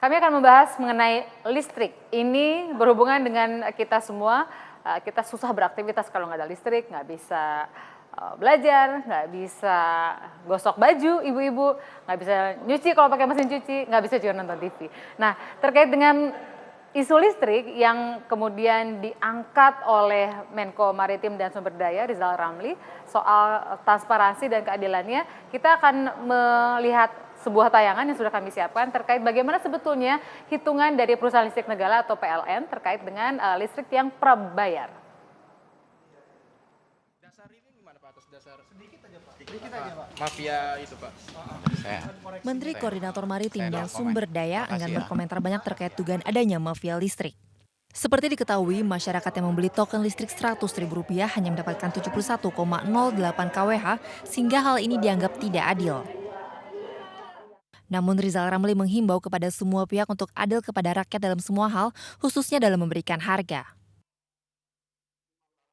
Kami akan membahas mengenai listrik. Ini berhubungan dengan kita semua. Kita susah beraktivitas kalau nggak ada listrik, nggak bisa belajar, nggak bisa gosok baju ibu-ibu, nggak bisa nyuci kalau pakai mesin cuci, nggak bisa juga nonton TV. Nah, terkait dengan isu listrik yang kemudian diangkat oleh Menko Maritim dan Sumber Daya Rizal Ramli soal transparansi dan keadilannya, kita akan melihat sebuah tayangan yang sudah kami siapkan terkait bagaimana sebetulnya hitungan dari perusahaan listrik negara atau PLN terkait dengan listrik yang prabayar. Dasar ini gimana Pak? Atas dasar sedikit aja Pak. Mafia itu Pak. Menteri Koordinator Maritim dan Sumber Daya enggan berkomentar banyak terkait dugaan adanya mafia listrik. Seperti diketahui, masyarakat yang membeli token listrik Rp100.000 hanya mendapatkan 71,08 kWh sehingga hal ini dianggap tidak adil. Namun Rizal Ramli menghimbau kepada semua pihak untuk adil kepada rakyat dalam semua hal, khususnya dalam memberikan harga.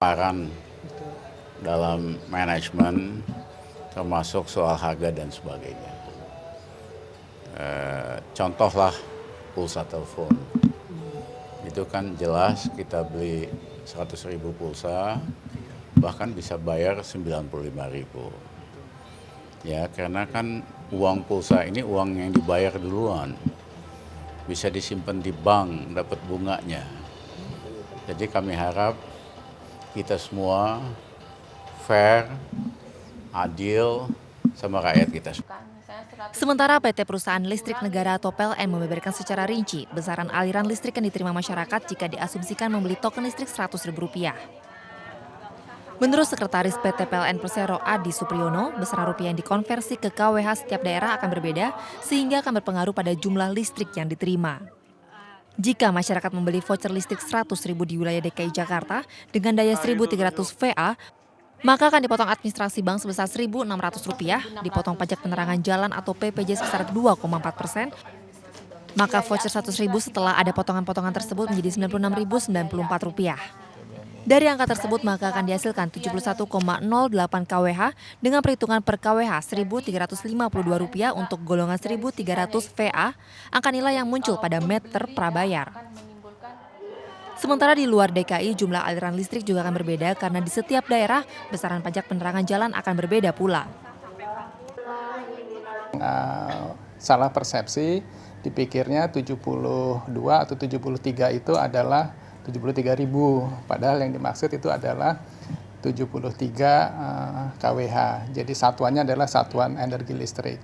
Peran dalam manajemen termasuk soal harga dan sebagainya. Contohlah pulsa telepon. Itu kan jelas kita beli 100.000 pulsa, bahkan bisa bayar 95.000. Ya, karena kan uang pulsa ini uang yang dibayar duluan. Bisa disimpan di bank, dapat bunganya. Jadi kami harap kita semua fair, adil sama rakyat kita. Sementara PT Perusahaan Listrik Negara atau PLN membeberkan secara rinci besaran aliran listrik yang diterima masyarakat jika diasumsikan membeli token listrik Rp100.000. Menurut Sekretaris PT PLN Persero Adi Supriyono, besaran rupiah yang dikonversi ke KWH setiap daerah akan berbeda sehingga akan berpengaruh pada jumlah listrik yang diterima. Jika masyarakat membeli voucher listrik Rp100.000 di wilayah DKI Jakarta dengan daya 1.300 VA, maka akan dipotong administrasi bank sebesar Rp1.600, dipotong pajak penerangan jalan atau PPJ sebesar 2,4%, maka voucher Rp100.000 setelah ada potongan-potongan tersebut menjadi Rp96.094. Dari angka tersebut maka akan dihasilkan 71,08 kWh dengan perhitungan per kWh Rp1.352 untuk golongan 1.300 VA, angka nilai yang muncul pada meter prabayar. Sementara di luar DKI jumlah aliran listrik juga akan berbeda karena di setiap daerah besaran pajak penerangan jalan akan berbeda pula. Salah persepsi, dipikirnya 72 atau 73 itu adalah 73.000, padahal yang dimaksud itu adalah 73 kWh. Jadi satuannya adalah satuan energi listrik.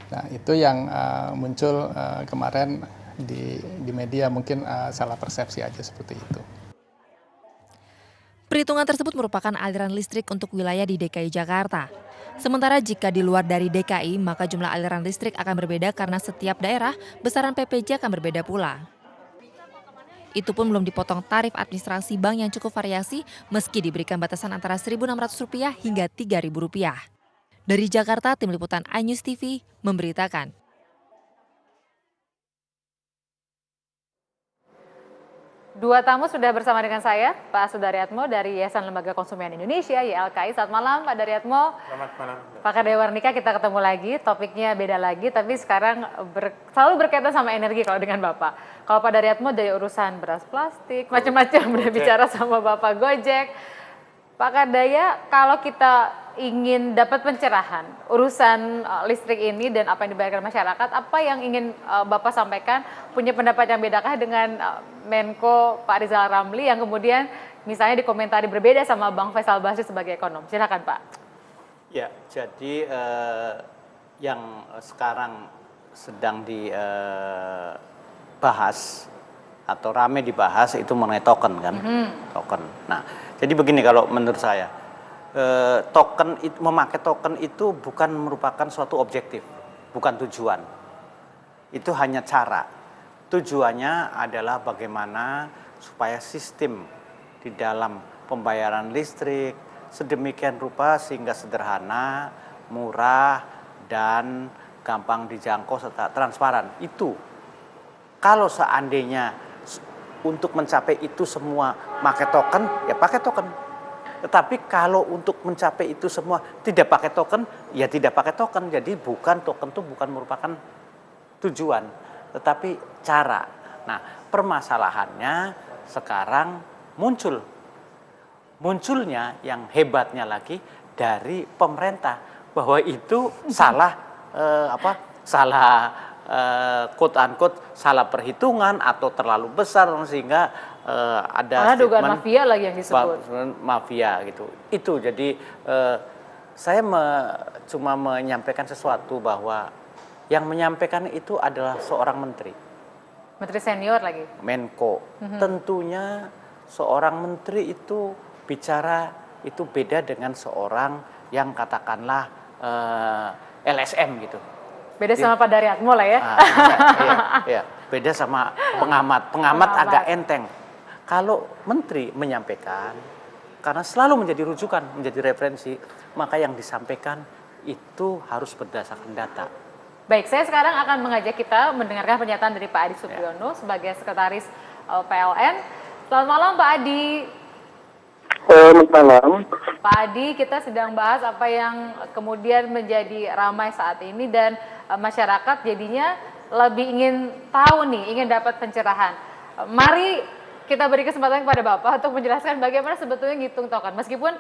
Nah, itu yang muncul kemarin di media, mungkin salah persepsi aja seperti itu. Perhitungan tersebut merupakan aliran listrik untuk wilayah di DKI Jakarta. Sementara jika di luar dari DKI, maka jumlah aliran listrik akan berbeda karena setiap daerah besaran PPJ akan berbeda pula. Itu pun belum dipotong tarif administrasi bank yang cukup variasi meski diberikan batasan antara Rp1.600 hingga Rp3.000. Dari Jakarta, Tim Liputan iNews TV memberitakan. Dua tamu sudah bersama dengan saya, Pak Sudaryatmo dari Yayasan Lembaga Konsumen Indonesia, YLKI. Selamat malam, Pak Daryatmo. Selamat malam. Pak Kadewarnika, kita ketemu lagi, topiknya beda lagi, tapi sekarang selalu berkaitan sama energi kalau dengan Bapak. Kalau Pak Daryatmo dari urusan beras plastik, macam-macam udah bicara sama Bapak Gojek. Pak Kadaya, kalau kita ingin dapat pencerahan urusan listrik ini dan apa yang dibayarkan masyarakat, apa yang ingin Bapak sampaikan? Punya pendapat yang bedakah dengan Menko Pak Rizal Ramli yang kemudian misalnya dikomentari berbeda sama Bang Faisal Basri sebagai ekonom? Silakan Pak. Ya, jadi yang sekarang sedang dibahas atau rame dibahas itu mengenai token kan, token. Nah, jadi begini kalau menurut saya, memakai token itu bukan merupakan suatu objektif, bukan tujuan. Itu hanya cara. Tujuannya adalah bagaimana supaya sistem di dalam pembayaran listrik sedemikian rupa sehingga sederhana, murah, dan gampang dijangkau serta transparan. Itu kalau seandainya untuk mencapai itu semua pakai token, ya pakai token. Tetapi kalau untuk mencapai itu semua tidak pakai token, ya tidak pakai token. Jadi token itu bukan merupakan tujuan. tetapi cara. Nah, permasalahannya sekarang munculnya yang hebatnya lagi dari pemerintah bahwa itu salah quote unquote salah perhitungan atau terlalu besar sehingga ada dugaan mafia lagi yang disebut mafia gitu. Itu jadi saya cuma menyampaikan sesuatu bahwa yang menyampaikan itu adalah seorang menteri senior lagi, Menko. Tentunya seorang menteri itu bicara itu beda dengan seorang yang katakanlah LSM gitu. Beda sama Pak Daryatmo lah ya. Iya, beda sama pengamat agak enteng. Kalau menteri menyampaikan, karena selalu menjadi rujukan, menjadi referensi, maka yang disampaikan itu harus berdasarkan data. Baik, saya sekarang akan mengajak kita mendengarkan pernyataan dari Pak Adi Supriyono sebagai Sekretaris PLN. Selamat malam Pak Adi. Selamat malam. Pak Adi, kita sedang bahas apa yang kemudian menjadi ramai saat ini dan masyarakat jadinya lebih ingin tahu nih, ingin dapat pencerahan. Mari kita beri kesempatan kepada Bapak untuk menjelaskan bagaimana sebetulnya ngitung token. Meskipun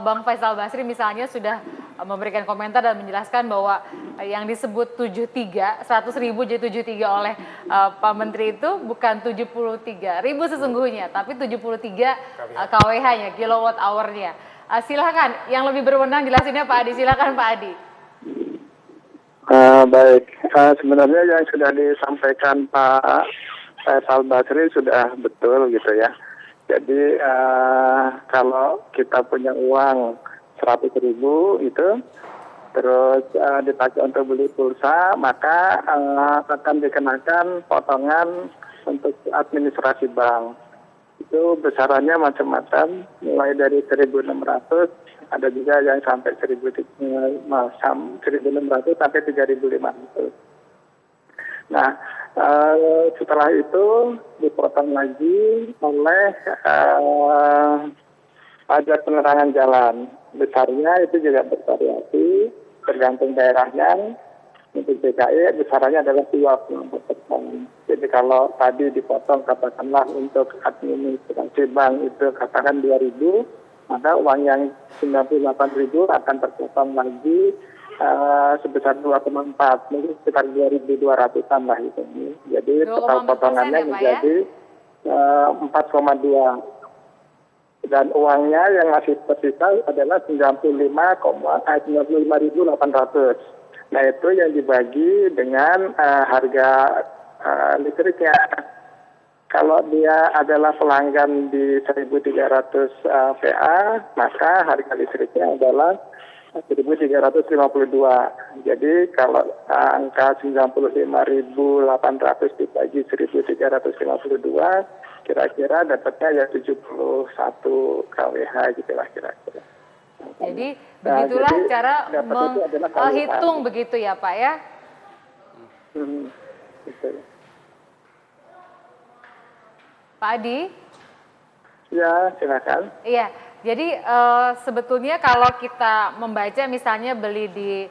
Bang Faisal Basri misalnya sudah memberikan komentar dan menjelaskan bahwa yang disebut 100.000 jadi 73 oleh Pak Menteri itu bukan 73.000 sesungguhnya, tapi 73 kWh-nya, kilowatt hour-nya. Silakan, yang lebih berwenang jelasinnya Pak Adi. Silakan Pak Adi. Baik, sebenarnya yang sudah disampaikan Pak Faisal Basri sudah betul gitu ya. Jadi kalau kita punya uang 100.000 itu, terus dipakai untuk beli pulsa, maka akan dikenakan potongan untuk administrasi bank. Itu besarannya macam-macam, mulai dari 1.600, ada juga yang sampai 1.600 sampai 3.500. Nah, setelah itu dipotong lagi oleh pajak penerangan jalan. Besarnya itu juga bervariasi, tergantung daerahnya. Untuk DKI besarannya adalah 24%. Jadi kalau tadi dipotong katakanlah untuk administrasi bank itu katakan 2.000, maka uang yang 98.000 akan terpotong lagi sebesar 2,4, mungkin sekitar 2.200-an lah itu. Jadi total potongannya menjadi 4,2. Dan uangnya yang masih tersisa adalah 95.800. Nah itu yang dibagi dengan harga listriknya. Kalau dia adalah pelanggan di 1.300 VA, maka harga listriknya adalah 1.352. Jadi kalau angka 95.800 dibagi 1.352, kira-kira dapatnya ya 71 kWh gitu lah kira-kira. Jadi begitulah jadi, cara menghitung begitu ya Pak ya? Betul. Pak Adi? Ya, silakan. Iya, jadi sebetulnya kalau kita membaca misalnya beli di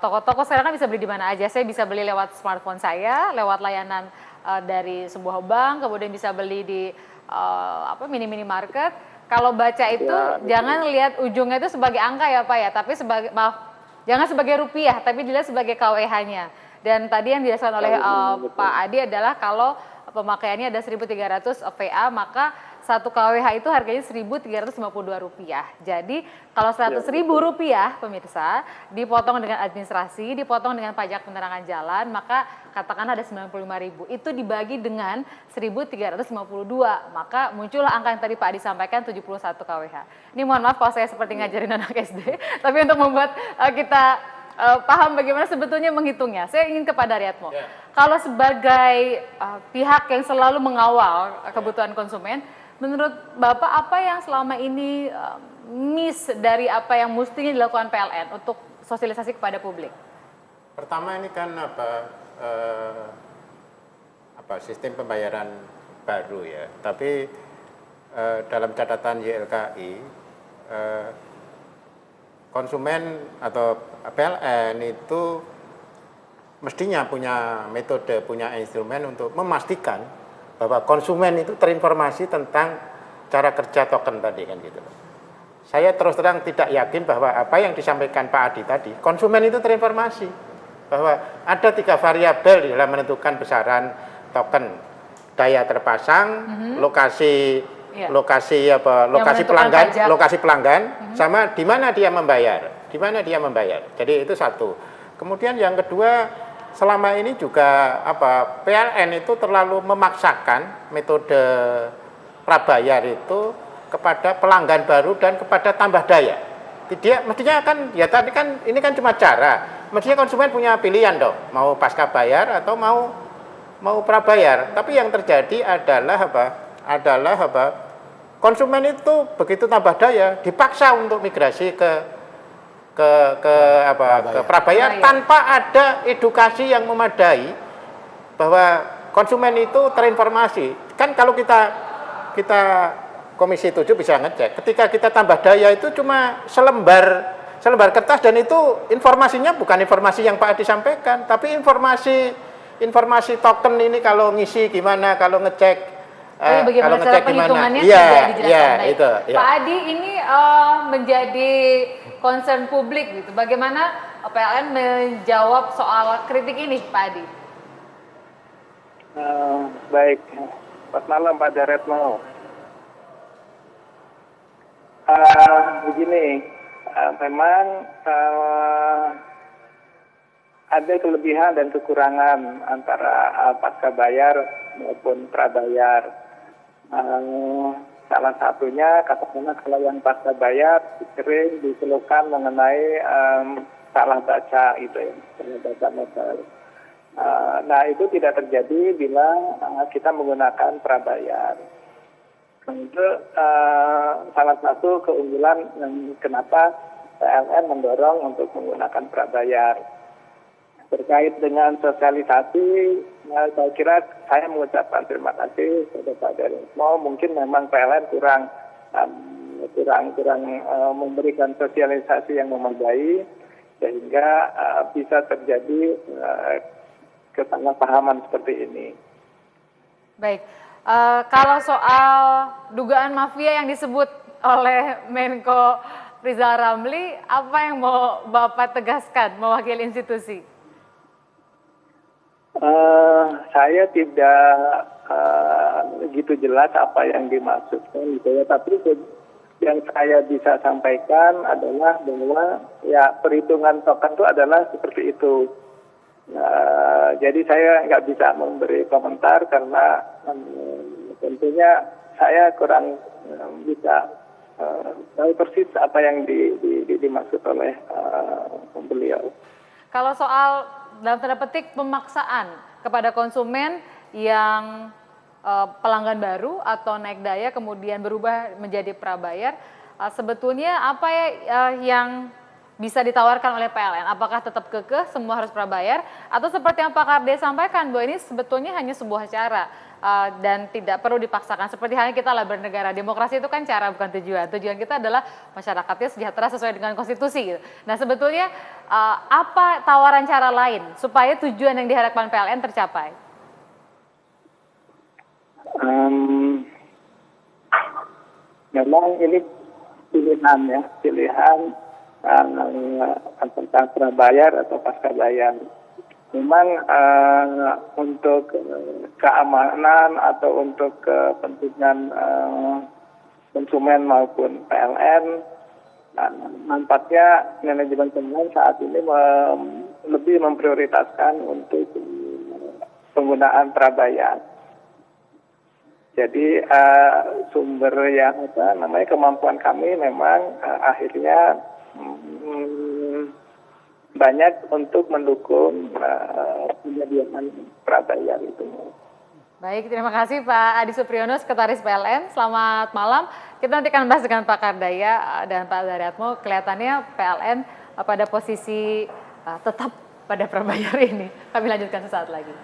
toko-toko sekarang kan bisa beli di mana aja. Saya bisa beli lewat smartphone saya, lewat layanan dari sebuah bank, kemudian bisa beli di mini market. Kalau baca itu jangan lihat ujungnya itu sebagai angka ya Pak ya, tapi jangan sebagai rupiah, tapi dilihat sebagai KWH-nya. Dan tadi yang dijelaskan oleh Pak Adi adalah kalau pemakaiannya ada 1.300 VA, maka 1 kWh itu harganya Rp1.352. Jadi kalau Rp100.000 pemirsa dipotong dengan administrasi, dipotong dengan pajak penerangan jalan, maka katakan ada 95.000. Itu dibagi dengan 1.352, maka muncullah angka yang tadi Pak Adi sampaikan 71 kWh. Ini mohon maaf kalau saya seperti ngajarin anak SD, tapi untuk membuat kita paham bagaimana sebetulnya menghitungnya. Saya ingin kepada Daryatmo. Kalau sebagai pihak yang selalu mengawal kebutuhan konsumen, menurut Bapak apa yang selama ini miss dari apa yang mestinya dilakukan PLN untuk sosialisasi kepada publik? Pertama ini kan sistem pembayaran baru ya. Tapi dalam catatan YLKI konsumen atau PLN itu mestinya punya metode, punya instrumen untuk memastikan bahwa konsumen itu terinformasi tentang cara kerja token tadi kan gitu. Saya terus terang tidak yakin bahwa apa yang disampaikan Pak Adi tadi, konsumen itu terinformasi bahwa ada 3 variabel dalam menentukan besaran token, daya terpasang, lokasi pelanggan, sama di mana dia membayar, Jadi itu satu. Kemudian yang kedua, selama ini juga PLN itu terlalu memaksakan metode prabayar itu kepada pelanggan baru dan kepada tambah daya. Mestinya kan ya tadi kan ini kan cuma cara. Mestinya konsumen punya pilihan dong, mau pasca bayar atau mau prabayar. Tapi yang terjadi adalah konsumen itu begitu tambah daya dipaksa untuk migrasi ke prabayar tanpa ada edukasi yang memadai bahwa konsumen itu terinformasi. Kan kalau kita Komisi 7 bisa ngecek, ketika kita tambah daya itu cuma selembar kertas dan itu informasinya bukan informasi yang Pak Adi sampaikan, tapi informasi token ini kalau ngisi gimana, kalau ngecek bagaimana cara penghitungannya tidak dijelaskan. Itu, ya. Pak Adi, ini menjadi concern publik gitu. Bagaimana PLN menjawab soal kritik ini, Pak Adi? Baik, selamat malam Pak Daretno. Begini, memang ada kelebihan dan kekurangan antara pasca bayar maupun prabayar. Salah satunya katakanlah kalau yang pasca bayar sering dikeluhkan mengenai salah baca itu ya, salah baca modal. Nah itu tidak terjadi bila kita menggunakan prabayar. Itu salah satu keunggulan kenapa PLN mendorong untuk menggunakan prabayar. Terkait dengan sosialisasi, saya kira saya mengucapkan terima kasih kepada Pak Daretno. Mungkin memang PLN kurang memberikan sosialisasi yang memadai sehingga bisa terjadi kesalahpahaman seperti ini. Baik. Kalau soal dugaan mafia yang disebut oleh Menko Rizal Ramli, apa yang mau Bapak tegaskan mewakili institusi? Saya tidak begitu jelas apa yang dimaksudkan gitu ya, tapi yang saya bisa sampaikan adalah bahwa ya perhitungan token itu adalah seperti itu. Jadi saya nggak bisa memberi komentar karena tentunya saya kurang bisa tahu persis apa yang dimaksud oleh beliau. Kalau soal dalam tanda petik pemaksaan kepada konsumen yang pelanggan baru atau naik daya kemudian berubah menjadi prabayar, sebetulnya apa yang bisa ditawarkan oleh PLN? Apakah tetap kekeh semua harus prabayar atau seperti yang Pak Karde sampaikan bahwa ini sebetulnya hanya sebuah cara dan tidak perlu dipaksakan, seperti halnya kita lah bernegara, demokrasi itu kan cara bukan tujuan kita adalah masyarakatnya sejahtera sesuai dengan konstitusi gitu. Nah sebetulnya apa tawaran cara lain supaya tujuan yang diharapkan PLN tercapai? Memang ini pilihan tentang prabayar atau pasca bayar. Memang untuk keamanan atau untuk kepentingan konsumen maupun PLN, nampaknya manajemen PLN saat ini lebih memprioritaskan untuk penggunaan prabayar. Jadi sumber yang kemampuan kami memang akhirnya banyak untuk mendukung penyediaan prabayar itu. Baik, terima kasih Pak Adi Supriyono, Sekretaris PLN. Selamat malam. Kita nanti akan bahas dengan Pak Kardaya dan Pak Daryatmo. Kelihatannya PLN pada posisi tetap pada prabayar ini. Kami lanjutkan sesaat lagi.